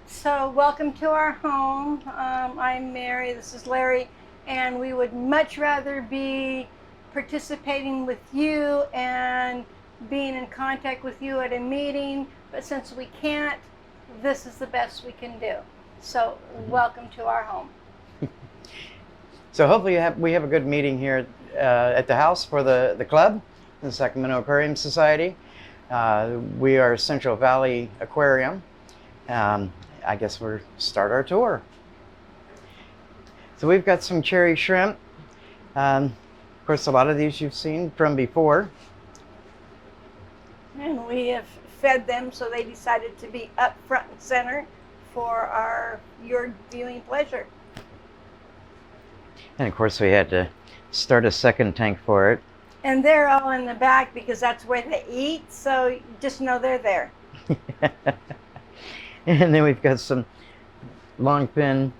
So welcome to our home. I'm Mary, this is Larry, and we would much rather be participating with you and being in contact with you at a meeting, but since we can't, this is the best we can do. So welcome to our home. So hopefully we have a good meeting here at the house for the club, the Sacramento Aquarium Society. We are Central Valley Aquarium. I guess we'll start our tour. So we've got some cherry shrimp. Of course, a lot of these you've seen from before. And we have fed them, so they decided to be up front and center for your viewing pleasure. And of course, we had to start a second tank for it. And they're all in the back because that's where they eat, so just know they're there. And then we've got some long fin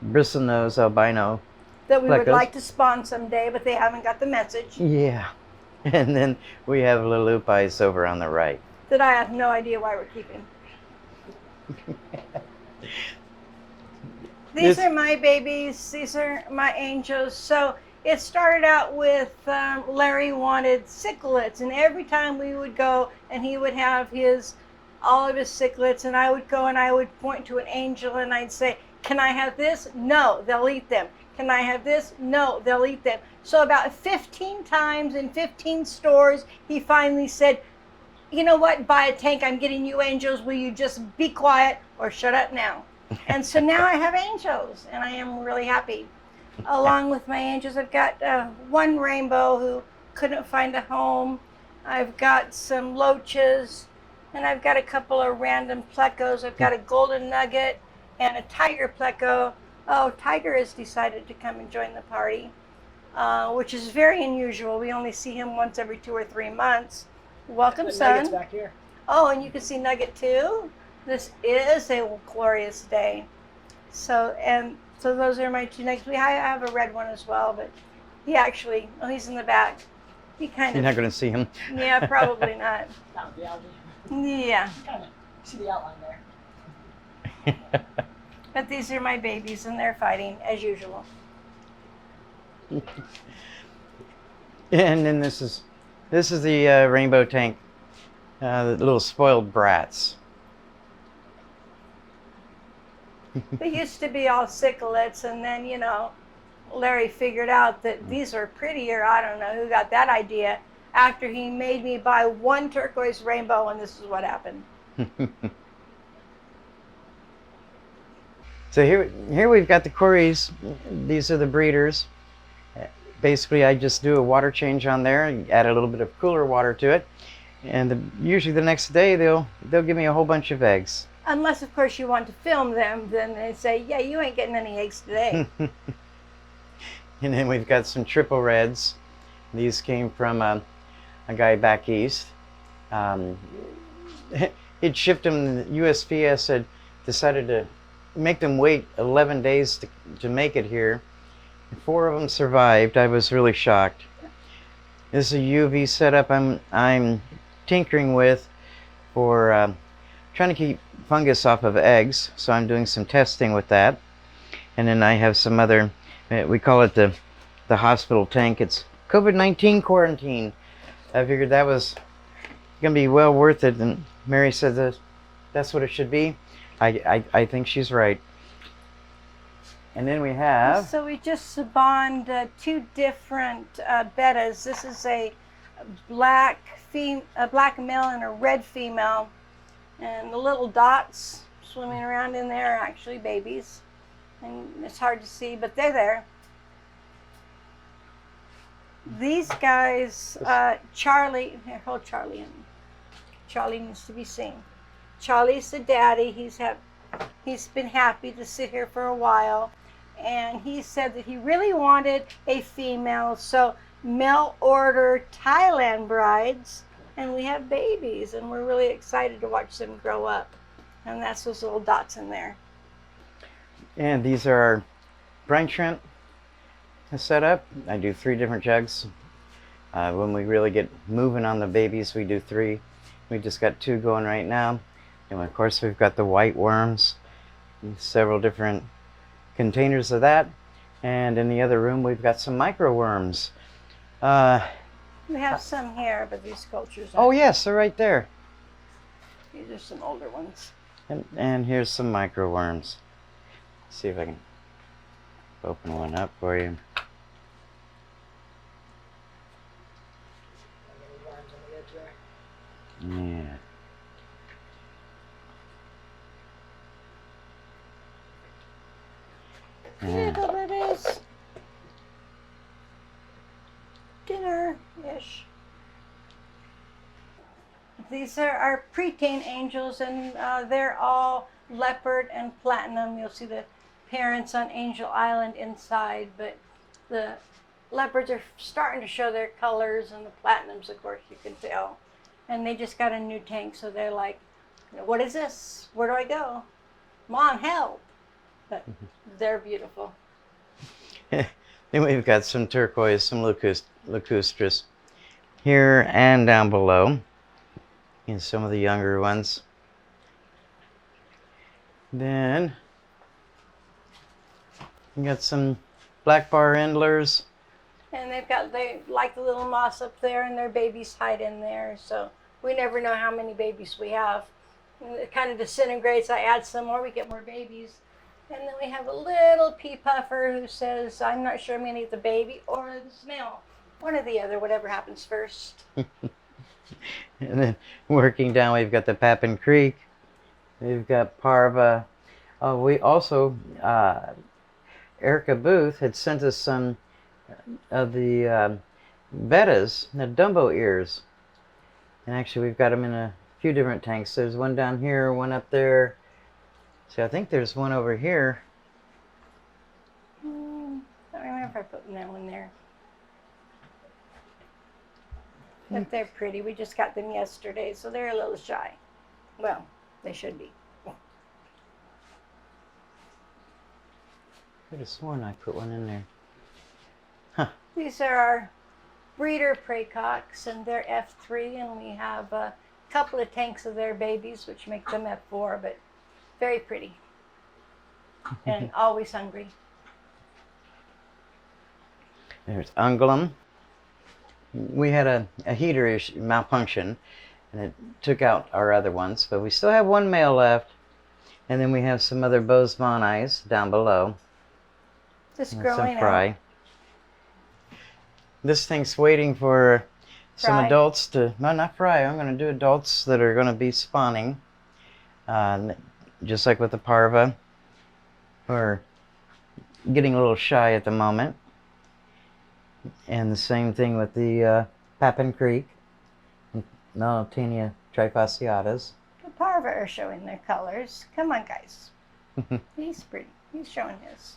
bristlenose albino that we plecos. Would like to spawn someday, but they haven't got the message. Yeah. And then we have little lupis over on the right. That I have no idea why we're keeping. These are my babies. These are my angels. So it started out with Larry wanted cichlids, and every time we would go and he would have all of his cichlids, and I would go and I would point to an angel and I'd say, can I have this? No, they'll eat them. Can I have this? No, they'll eat them. So about 15 times in 15 stores, he finally said, you know what, buy a tank, I'm getting you angels, will you just be quiet or shut up now? And so now I have angels, and I am really happy. Along with my angels, I've got one rainbow who couldn't find a home. I've got some loaches, and I've got a couple of random plecos. I've got a golden nugget and a tiger pleco. Oh, Tiger has decided to come and join the party, which is very unusual. We only see him once every 2 or 3 months. Welcome, son. Nugget's back here. Oh, and you can see Nugget too. This is a glorious day. So those are my 2 nuggets. I have a red one as well, but he's in the back. You're not going to see him. Yeah, probably not. Not the algae. Yeah. Kind of see the outline there. But these are my babies, and they're fighting as usual. And then this is the rainbow tank, the little spoiled brats. They used to be all cichlids, and then, Larry figured out that these are prettier. I don't know who got that idea after he made me buy one turquoise rainbow, and this is what happened. So here we've got the Cories. These are the breeders. Basically, I just do a water change on there and add a little bit of cooler water to it, and usually the next day they'll give me a whole bunch of eggs. Unless, of course, you want to film them, then they say, yeah, you ain't getting any eggs today. And then we've got some triple reds. These came from a guy back east. He'd shipped them, the USPS had decided to make them wait 11 days to make it here. 4 of them survived. I was really shocked. This is a UV setup I'm tinkering with for trying to keep fungus off of eggs, so I'm doing some testing with that. And then I have some other, we call it the hospital tank. It's COVID-19 quarantine. I figured that was gonna be well worth it, and Mary said that's what it should be. I think she's right. And then we have... So we just spawned 2 different bettas. This is a black male and a red female. And the little dots swimming around in there are actually babies. And it's hard to see, but they're there. These guys, Charlie, here, hold Charlie in. Charlie needs to be seen. Charlie's the daddy. He's been happy to sit here for a while. And he said that he really wanted a female. So mail order Thailand brides. And we have babies, and we're really excited to watch them grow up. And that's those little dots in there. And these are our brine shrimp setup. I do 3 different jugs. When we really get moving on the babies, we do 3. We just got 2 going right now. And of course, we've got the white worms, several different containers of that. And in the other room, we've got some micro worms. We have some here, but these sculptures Oh, aren't. yes, they're right there. These are some older ones. And here's some micro worms. See if I can open one up for you. Little worms on the edge there. Yeah. Little babies. Dinner-ish. These are our preteen angels, and they're all leopard and platinum. You'll see the parents on Angel Island inside, but the leopards are starting to show their colors, and the platinums, of course, you can tell. And they just got a new tank, so they're like, what is this? Where do I go? Mom, help! But they're beautiful. Then we've got some turquoise, some lacustras here and down below. And some of the younger ones. Then we got some black bar endlers. And they like the little moss up there, and their babies hide in there. So we never know how many babies we have. And it kind of disintegrates. I add some more, we get more babies. And then we have a little pea puffer who says, I'm not sure I'm going to eat the baby or the snail. One or the other, whatever happens first. And then working down, we've got the Papin Creek. We've got Parva. We also, Erica Booth had sent us some of the Bettas, the Dumbo ears. And actually, we've got them in a few different tanks. There's one down here, one up there. See, I think there's one over here. I don't remember if I put that one there. But they're pretty. We just got them yesterday, so they're a little shy. Well, they should be. I could have sworn I put one in there. Huh. These are our breeder praycocks, and they're F3, and we have a couple of tanks of their babies, which make them F4, but very pretty. And always hungry. There's Ungulum. We had a heater malfunction, and it took out our other ones, but we still have one male left. And then we have some other Bosemani down below. Just And growing some fry. out. This thing's waiting for some Fry. adults to, no, not fry. I'm going to do adults that are going to be spawning. Just like with the Parva. We're getting a little shy at the moment. And the same thing with the Papin Creek, Melitania trifasciatas. The Parva are showing their colors. Come on, guys. He's pretty. He's showing his.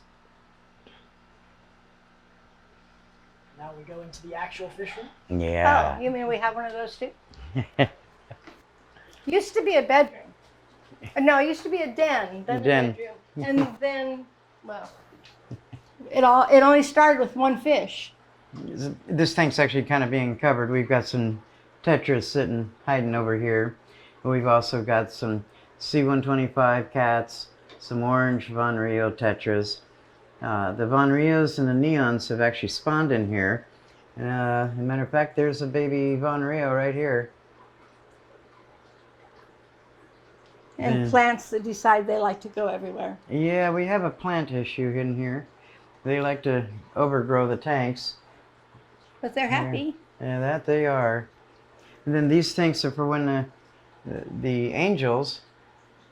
Now we go into the actual fish room. Yeah. Oh, you mean we have one of those too? Used to be a bedroom. No, it used to be a den. Then Den. a bedroom. And then, well, it only started with one fish. This tank's actually kind of being covered. We've got some tetras sitting, hiding over here. We've also got some C125 cats, some orange Von Rio tetras. The Von Rios and the Neons have actually spawned in here. As a matter of fact, there's a baby Von Rio right here. And plants that decide they like to go everywhere. Yeah, we have a plant issue in here. They like to overgrow the tanks. But they're happy. Yeah, that they are. And then these tanks are for when the angels,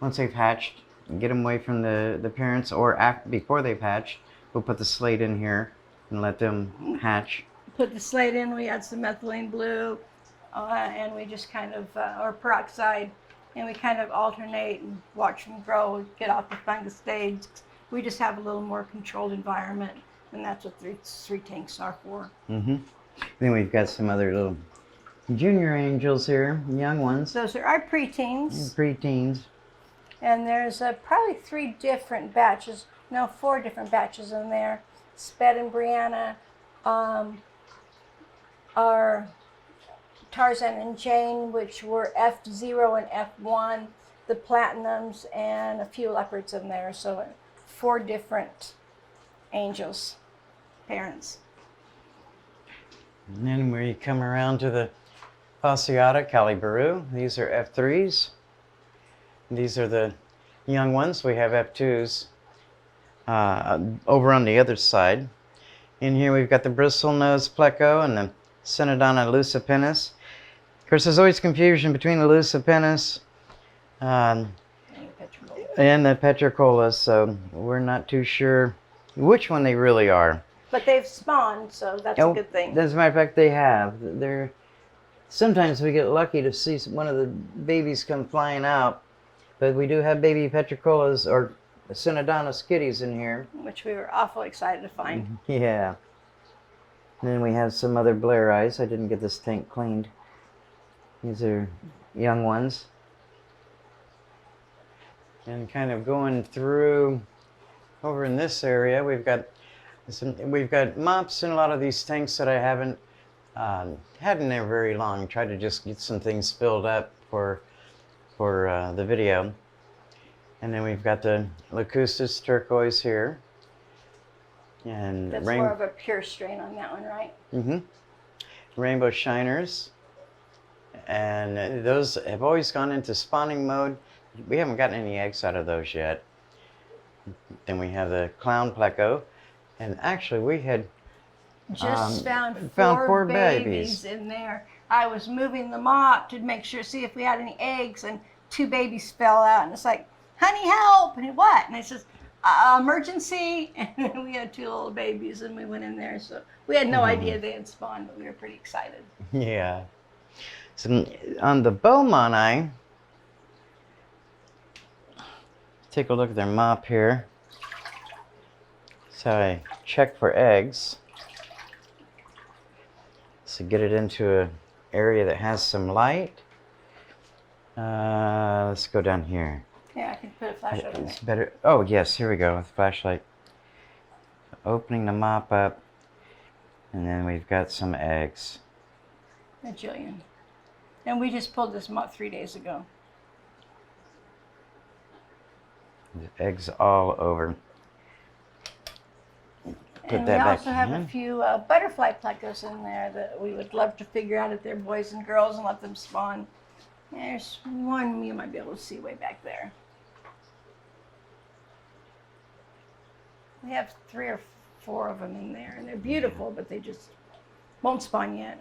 once they've hatched, get them away from the parents, or before they've hatched, we'll put the slate in here and let them hatch. Put the slate in, we add some methylene blue, and we just kind of, or peroxide, and we kind of alternate and watch them grow, get off the fungus stage. We just have a little more controlled environment, and that's what three tanks are for. Mm-hmm. Then we've got some other little junior angels here, young ones, Those are our preteens, preteens. and there's probably 3 different batches, no, 4 different batches in there. Sped and Brianna, our Tarzan and Jane, which were F0 and F1, the platinums, and a few leopards in there. So 4 different angels, parents. And then we come around to the Fasciata Calibaru. These are F3s. These are the young ones. We have F2s over on the other side. In here we've got the Bristlenose Pleco and the Synodona lucipennis. Of course, there's always confusion between the lucipennis and the petricola, so we're not too sure which one they really are. But they've spawned, so that's a good thing. As a matter of fact, they have. Sometimes we get lucky to see one of the babies come flying out, but we do have baby petricolas or Synodona skitties in here. Which we were awful excited to find. Yeah. And then we have some other Blair eyes. I didn't get this tank cleaned. These are young ones. And kind of going through over in this area, we've got mops in a lot of these tanks that I haven't had in there very long. Tried to just get some things filled up for the video. And then we've got the Leucustus turquoise here. And that's more of a pure strain on that one, right? Mm-hmm. Rainbow shiners. And those have always gone into spawning mode. We haven't gotten any eggs out of those yet. Then we have the clown pleco. And actually we had just found 4 babies in there. I was moving the mop to make sure, see if we had any eggs, and 2 babies fell out. And it's like, honey, help! And what? And I says, emergency. And then we had 2 little babies, and we went in there. So we had no idea they had spawned, but we were pretty excited. Yeah. So on the Beaumont, take a look at their mop here. So I check for eggs. So get it into an area that has some light. Let's go down here. Yeah, I can put a flashlight on It's there. better. Oh yes, here we go with flashlight. Opening the mop up, and then we've got some eggs. A jillion. And we just pulled this mop 3 days ago. Eggs all over. Put And that we back also have a in. few butterfly plecos in there that we would love to figure out if they're boys and girls and let them spawn. There's one you might be able to see way back there. We have 3 or 4 of them in there, and they're beautiful, but they just won't spawn yet.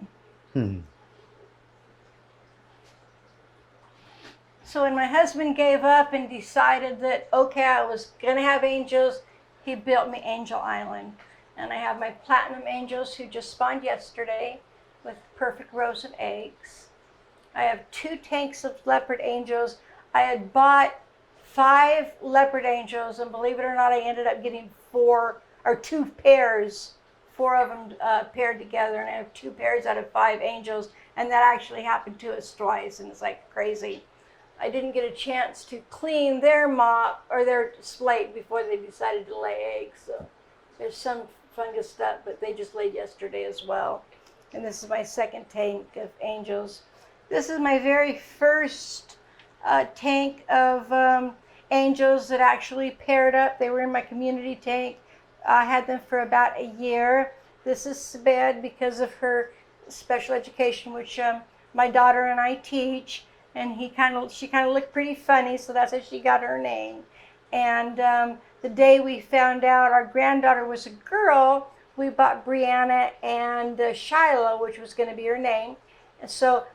So when my husband gave up and decided that, okay, I was going to have angels, he built me Angel Island. And I have my platinum angels who just spawned yesterday with perfect rows of eggs. I have 2 tanks of leopard angels. I had bought 5 leopard angels, and believe it or not, I ended up getting 2 pairs, 4 of them paired together, and I have 2 pairs out of 5 angels, and that actually happened to us twice, and it's like crazy. I didn't get a chance to clean their mop or their slate before they decided to lay eggs, so there's some fungus stuff, but they just laid yesterday as well. And this is my 2nd tank of angels. This is my very first tank of angels that actually paired up. They were in my community tank. I had them for about a year. This is Sebed because of her special education, which my daughter and I teach. And she kind of looked pretty funny, so that's how she got her name. And the day we found out our granddaughter was a girl, we bought Brianna and Shiloh, which was going to be her name. And so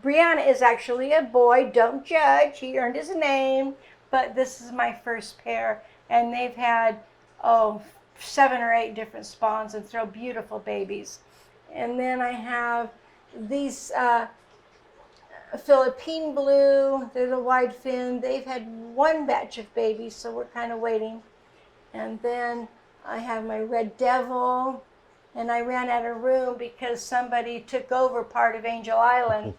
Brianna is actually a boy. Don't judge. He earned his name. But this is my first pair, and they've had 7 or 8 different spawns and throw beautiful babies. And then I have these Philippine blue. They're the wide fin. They've had 1 batch of babies, so we're kind of waiting. And then I have my red devil, and I ran out of room because somebody took over part of Angel Island.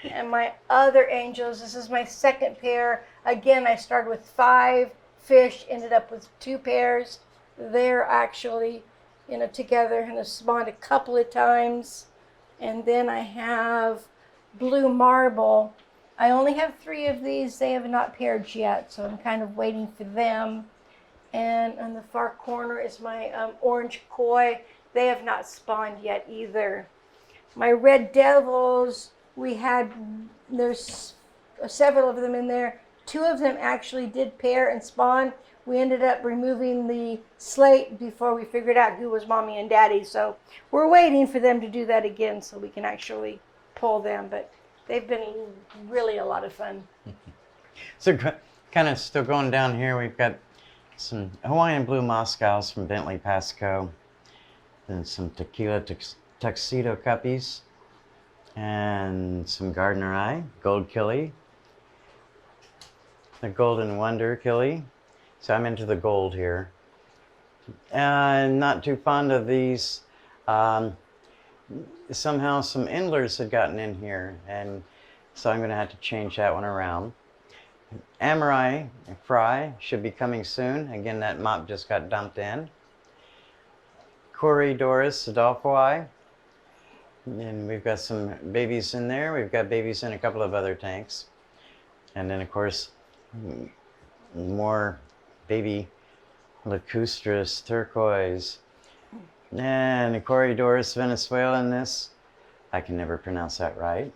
And my other angels, this is my 2nd pair. Again, I started with 5 fish, ended up with 2 pairs. They're actually, together and have spawned a couple of times. And then I have blue marble. I only have 3 of these. They have not paired yet, so I'm kind of waiting for them. And on the far corner is my orange koi. They have not spawned yet either. My red devils, there's several of them in there. 2 of them actually did pair and spawn. We ended up removing the slate before we figured out who was mommy and daddy. So we're waiting for them to do that again so we can actually pull them. But they've been really a lot of fun. So kind of still going down here, we've got some Hawaiian blue Moscows from Bentley Pasco. Then some tequila tuxedo guppies. And some Gardner Eye, gold killie. The golden wonder killie. So I'm into the gold here. I'm not too fond of these. Somehow some endlers had gotten in here, and so I'm going to have to change that one around. Amarai fry should be coming soon. Again, that mop just got dumped in. Corydoras Adolphoi. And we've got some babies in there. We've got babies in a couple of other tanks. And then, of course, more baby lacustris turquoise. And Corydoras Venezuela in this. I can never pronounce that right.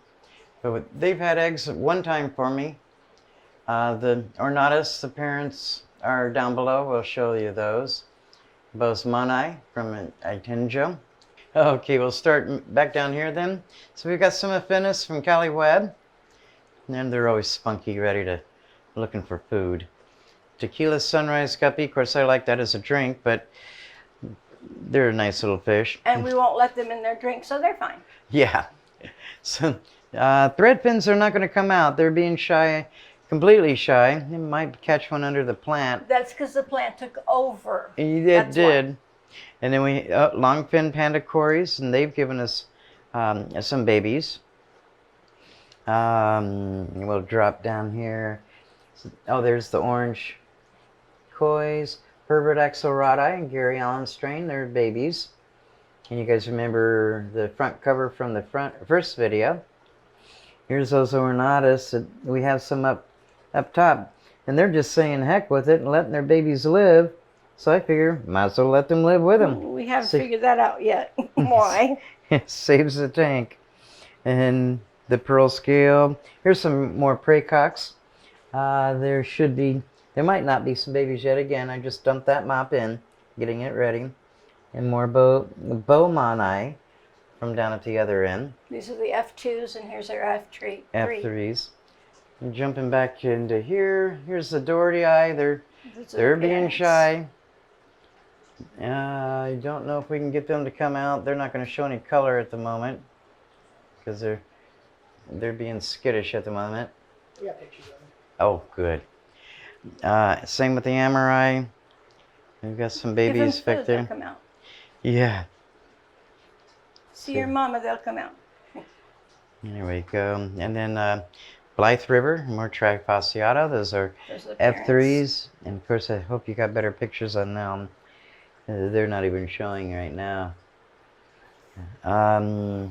But they've had eggs at one time for me. The ornatus, the parents are down below. We'll show you those. Bosemani from Itenjo. Okay, we'll start back down here then. So we've got some Affinis from Cali Webb. And they're always spunky, ready to, looking for food. Tequila Sunrise Guppy, of course I like that as a drink, but they're a nice little fish. And we won't let them in their drink, so they're fine. Yeah. So threadfins are not going to come out. They're being shy, completely shy. They might catch one under the plant. That's because the plant took over. It did. Why. And then we longfin panda cories, and they've given us some babies. We'll drop down here. Oh, there's the orange kois, Herbert Axelrodi and Gary Allen strain. They're babies. And you guys remember the front cover from the first video. Here's those ornatus that we have some up top. And they're just saying heck with it and letting their babies live. So I figure, might as well let them live with them. We haven't figured that out yet. Why? It saves the tank. And the pearl scale. Here's some more praycocks. There might not be some babies yet. Again, I just dumped that mop in, getting it ready. And more Bowmani from down at the other end. These are the F2s, and here's our F3. F3s. And jumping back into here, here's the Doherty Eye. They're being shy. I don't know if we can get them to come out. They're not going to show any color at the moment because they're being skittish at the moment. We got pictures of them. Oh, good. Same with the Amarai. We've got some babies back there. They'll come out. Yeah. See your mama, they'll come out. There we go. And then Blythe River, more Trifasciata. Those are F3s. And of course, I hope you got better pictures on them. They're not even showing right now. I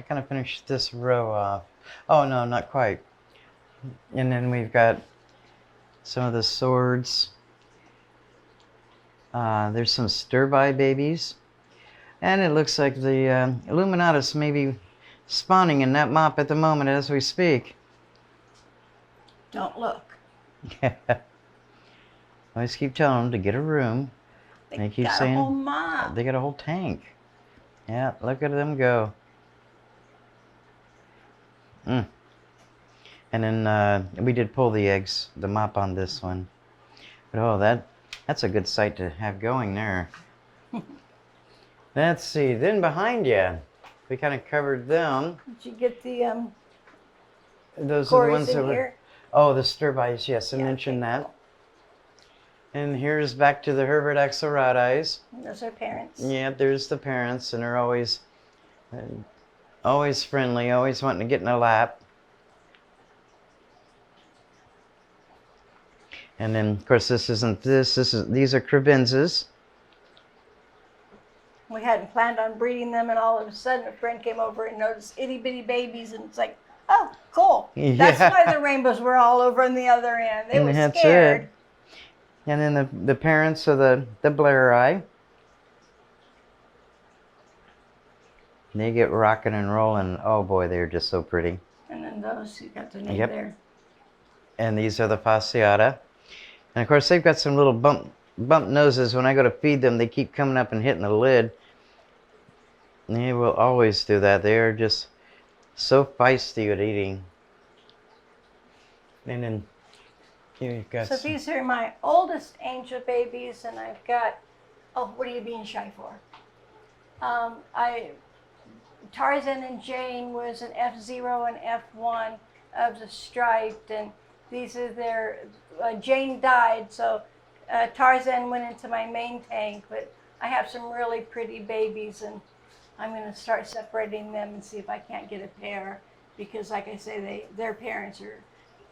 kind of finished this row off. Oh, no, not quite. And then we've got some of the swords. There's some stir-by babies. And it looks like the Illuminatus may be spawning in that mop at the moment as we speak. Don't look. Always keep telling them to get a room. They keep saying, a whole mop. They got a whole tank. Yeah, look at them go. And then we did pull the eggs, the mop on this one. But oh, that's a good sight to have going there. Let's see, then behind you, we kind of covered them. Did you get the those are the ones that were here? Oh, the stir-bys, yes, I mentioned that. And here's back to the Herbert Axelrodi. Those are parents. Yeah, there's the parents, and they're always friendly, always wanting to get in a lap. And then, of course, these are crevenzas. We hadn't planned on breeding them, and all of a sudden a friend came over and noticed itty-bitty babies, and it's like, Oh, cool. Yeah. That's why the rainbows were all over on the other end. They were That's scared. it. And then the parents of the Blairi. They get rocking and rolling. Oh boy, they're just so pretty. And then those, you got the name Yep. there. And these are the fasciata. And of course, they've got some little bump noses. When I go to feed them, they keep coming up and hitting the lid. And they will always do that. They are just so feisty at eating. And then here you've got So these are my oldest angel babies, and I've got, oh, what are you being shy for? Tarzan and Jane was an F0 and F1 of the striped, and these are their, Jane died, so Tarzan went into my main tank, but I have some really pretty babies, and I'm going to start separating them and see if I can't get a pair, because like I say, their parents are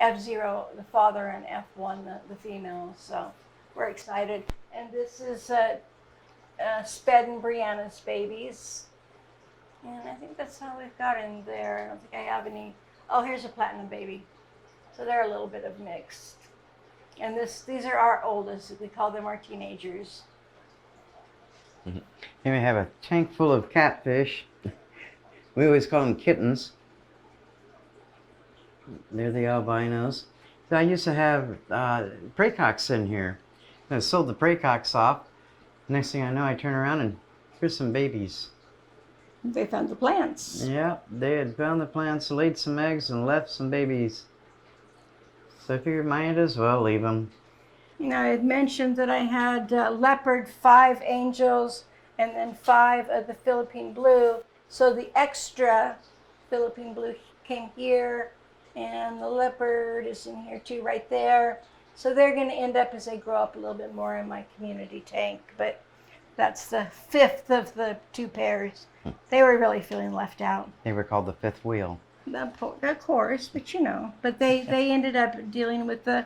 F0, the father, and F1, the female, so we're excited. And this is Sped and Brianna's babies. And I think that's all we've got in there. I don't think I have any. Oh, here's a platinum baby. So they're a little bit of mixed. And these are our oldest. We call them our teenagers. Here we have a tank full of catfish. We always call them kittens. They're the albinos. So I used to have praycocks in here. I sold the praycocks off. Next thing I know, I turn around and here's some babies. They found the plants. Yeah, they had found the plants, laid some eggs, and left some babies. So I figured might as well leave them. You know, I had mentioned that I had leopard 5 angels and then 5 of the Philippine blue. So the extra Philippine blue came here, and the leopard is in here too, right there. So they're going to end up, as they grow up, a little bit more in my community tank. But that's the 5th of the 2 pairs. They were really feeling left out. They were called the fifth wheel. Of course, but you know. But they ended up dealing with the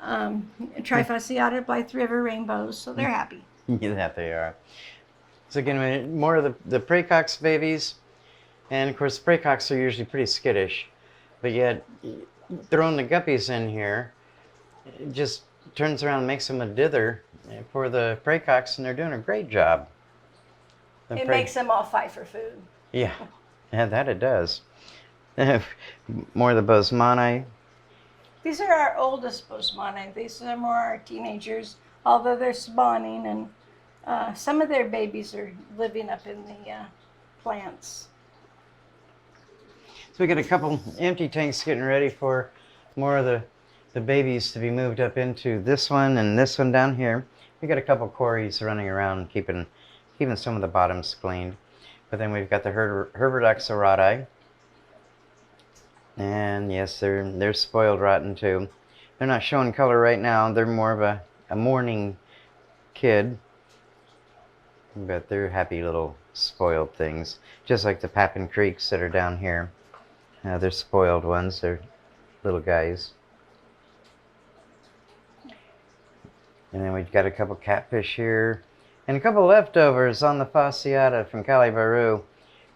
trifasciata Blythe River rainbows, so they're happy. Yeah, that they are. So again, more of the praycocks babies. And of course, praycocks are usually pretty skittish. But yet, throwing the guppies in here, it just turns around and makes them a dither for the praycocks, and they're doing a great job. It makes them all fight for food. Yeah, that it does. More of the Bosemani. These are our oldest Bosemani. These are more our teenagers, although they're spawning, and some of their babies are living up in the plants. So we got a couple empty tanks getting ready for more of the babies to be moved up into this one and this one down here. We got a couple quarries running around keeping some of the bottoms cleaned. But then we've got the Herbertox aurati. And yes, they're spoiled rotten too. They're not showing color right now. They're more of a morning kid. But they're happy little spoiled things. Just like the Papin Creeks that are down here. They're spoiled ones. They're little guys. And then we've got a couple catfish here. And a couple leftovers on the fasciata from Cali Baru.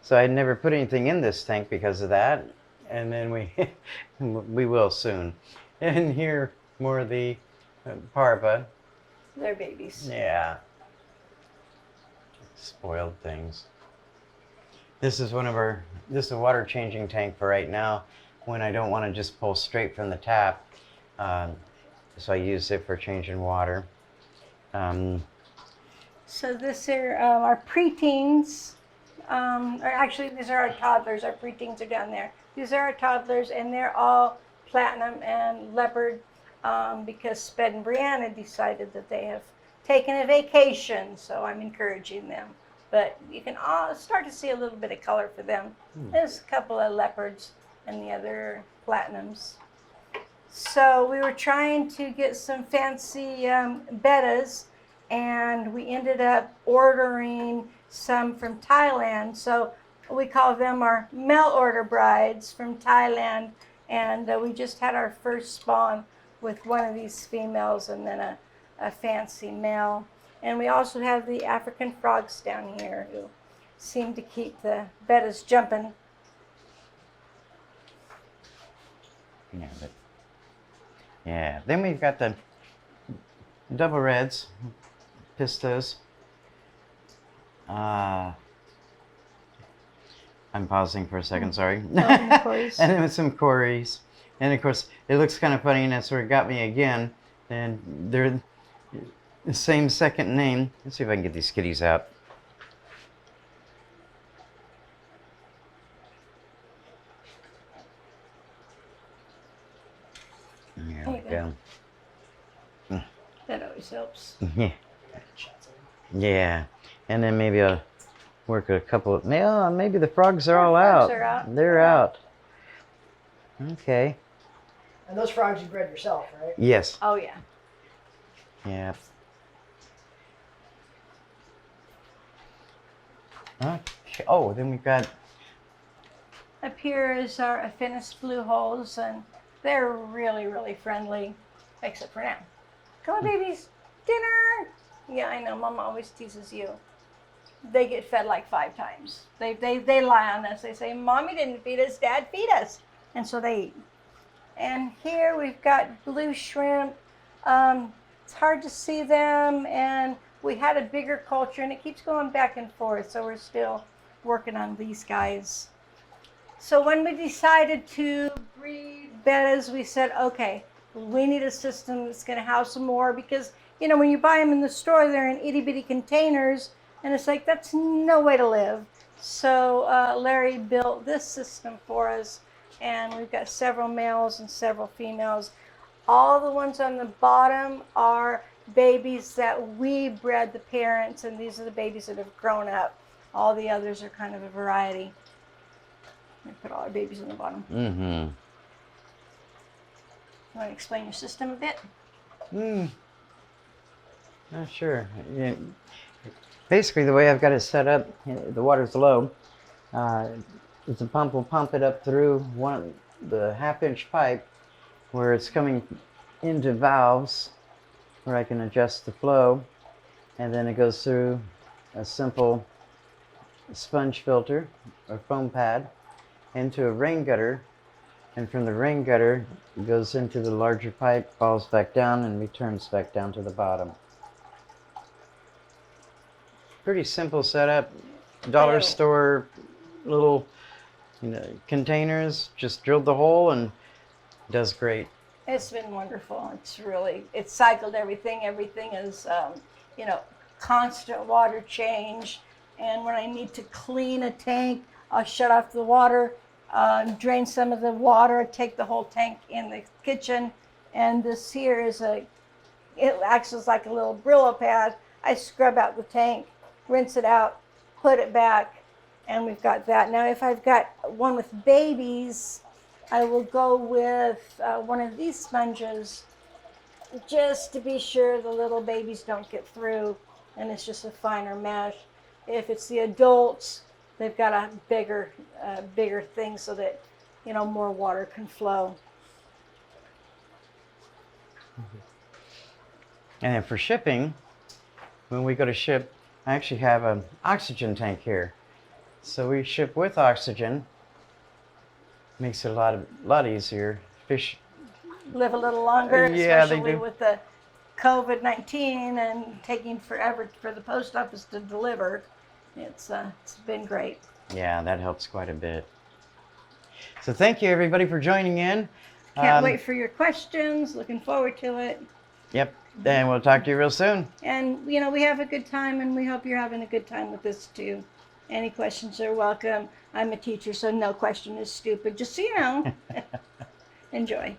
So I never put anything in this tank because of that. And then we will soon. And here, more of the parva. They're babies. Yeah. Spoiled things. This is this is a water changing tank for right now when I don't want to just pull straight from the tap. So I use it for changing water. So this are our preteens. Or actually, these are our toddlers. Our preteens are down there. These are our toddlers, and they're all platinum and leopard because Sped and Brianna decided that they have taken a vacation. So I'm encouraging them. But you can all start to see a little bit of color for them. There's a couple of leopards and the other platinums. So we were trying to get some fancy bettas, and we ended up ordering some from Thailand. So we call them our mail order brides from Thailand. And we just had our first spawn with one of these females and then a fancy male. And we also have the African frogs down here who seem to keep the bettas jumping. Yeah, but yeah. Then we've got the double reds, pistos. I'm pausing for a second, sorry. of course. And then with some Corys. And of course, it looks kind of funny, and that's where it got me again. And they're the same second name. Let's see if I can get these kitties out. There we go. That always helps. Yeah. Yeah. And then maybe I'll work a couple of, maybe the frogs are all Frogs out. are out. They're out. Okay. And those frogs you bred yourself, right? Yes. Oh, yeah. Yeah. Okay. Oh, then we've got, Up here is our Affinis blue holes, and they're really, really friendly, except for now. Come on, babies, dinner. Yeah, I know, Mama always teases you. They get fed like 5 times. They lie on us. They say, Mommy didn't feed us, Dad feed us. And so they eat. And here we've got blue shrimp. It's hard to see them, and we had a bigger culture, and it keeps going back and forth, so we're still working on these guys. So when we decided to breed bettas, we said, okay, we need a system that's going to house some more, because, you know, when you buy them in the store, they're in itty-bitty containers, and it's like, that's no way to live. So Larry built this system for us, and we've got several males and several females. All the ones on the bottom are babies that we bred the parents, and these are the babies that have grown up. All the others are kind of a variety. Let me put all our babies on the bottom. mm-hmm. You want to explain your system a bit? Not sure. Yeah. Basically, the way I've got it set up, the water's low. The pump will pump it up through the half-inch pipe where it's coming into valves where I can adjust the flow, and then it goes through a simple sponge filter or foam pad into a rain gutter, and from the rain gutter it goes into the larger pipe, falls back down, and returns back down to the bottom. Pretty simple setup. Dollar store little containers, just drilled the hole and does great. It's been wonderful. It's cycled everything. Everything is, constant water change. And when I need to clean a tank, I'll shut off the water, drain some of the water, take the whole tank in the kitchen. And this here it acts as like a little Brillo pad. I scrub out the tank, rinse it out, put it back, and we've got that. Now, if I've got one with babies, I will go with one of these sponges just to be sure the little babies don't get through, and it's just a finer mesh. If it's the adults, they've got a bigger thing so that, more water can flow. And then for shipping, when we go to ship, I actually have an oxygen tank here. So we ship with oxygen. Makes it a lot easier. Fish Live a little longer, yeah, they especially do. with the COVID-19 and taking forever for the post office to deliver. It's been great. Yeah, that helps quite a bit. So thank you everybody for joining in. Can't wait for your questions. Looking forward to it. Yep, and we'll talk to you real soon. And, we have a good time, and we hope you're having a good time with this too. Any questions are welcome. I'm a teacher, so no question is stupid. Just so you know. Enjoy.